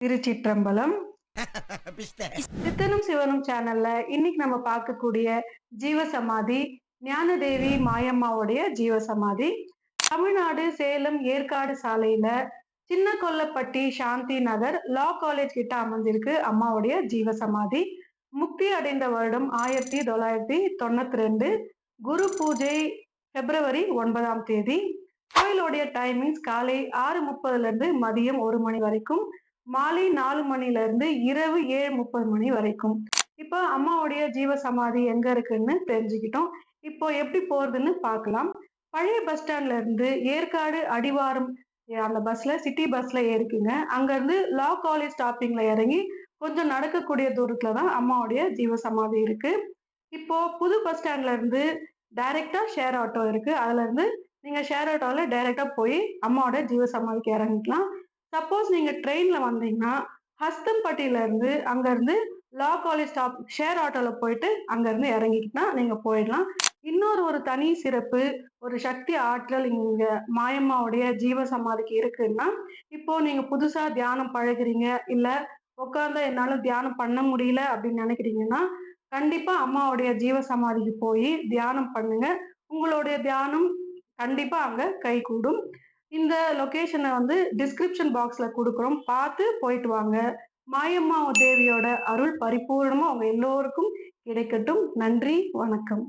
திருச்சிற்றம்பலம். சித்தனும் சிவனும் சேனல்ல இன்னைக்கு நம்ம பார்க்கக்கூடிய ஜீவசமாதி ஞானதேவி மாயம்மாவுடைய ஜீவசமாதி. தமிழ்நாடு சேலம் ஏற்காடு சாலையில சின்ன கொல்லப்பட்டி சாந்தி நகர் லா காலேஜ் கிட்ட அமைஞ்சிருக்கு அம்மாவுடைய ஜீவசமாதி. முக்தி அடைந்த வருடம் 1992. குரு பூஜை பிப்ரவரி 9ஆம் தேதி. கோயிலுடைய டைமிங்ஸ் காலை 6:30 இருந்து மதியம் 1 மணி வரைக்கும், மாலை 4 மணில இருந்து இரவு 7:30 மணி வரைக்கும். இப்போ அம்மாவுடைய ஜீவசமாதி எங்க இருக்குன்னு தெரிஞ்சுக்கிட்டோம். இப்போ எப்படி போறதுன்னு பார்க்கலாம். பழைய பஸ் ஸ்டாண்ட்ல இருந்து ஏற்காடு அடிவாரம் அந்த பஸ்ல சிட்டி பஸ்ல ஏறிக்குங்க. அங்க இருந்து லா காலேஜ் ஸ்டாப்பிங்ல இறங்கி கொஞ்சம் நடக்கக்கூடிய தூரத்துல தான் அம்மாவுடைய ஜீவசமாதி இருக்கு. இப்போ புது பஸ் ஸ்டாண்ட்ல இருந்து டைரக்டா ஷேர் ஆட்டோ இருக்கு. அதுல இருந்து நீங்க ஷேர் ஆட்டோல டைரக்டா போய் அம்மாவோட ஜீவசமாதிக்கு இறங்கிக்கலாம். சப்போஸ் நீங்க ட்ரெயின்ல வந்தீங்கன்னா ஹஸ்தம்பட்டியில இருந்து அங்க இருந்து லா காலேஜ் ஸ்டாப் ஷேர் ஆட்டோல போயிட்டு அங்க இருந்து இறங்கிக்கிட்டா நீங்க போயிடலாம். இன்னொரு ஒரு தனி சிறப்பு, ஒரு சக்தி ஆற்றல் இங்க மாயம்மாவுடைய ஜீவசமாதிக்கு இருக்குன்னா, இப்போ நீங்க புதுசா தியானம் பழகுறீங்க, இல்ல உட்கார்ந்தா என்னால தியானம் பண்ண முடியல அப்படின்னு நினைக்கிறீங்கன்னா, கண்டிப்பா அம்மாவுடைய ஜீவசமாதிக்கு போய் தியானம் பண்ணுங்க. உங்களுடைய தியானம் கண்டிப்பா அங்க கைகூடும். இந்த லொகேஷன வந்து டிஸ்கிரிப்ஷன் பாக்ஸ்ல குடுக்குறோம். பார்த்து போயிட்டு வாங்க. மாயம்மா தேவியோட அருள் பரிபூரணமா உங்க எல்லோருக்கும் கிடைக்கட்டும். நன்றி, வணக்கம்.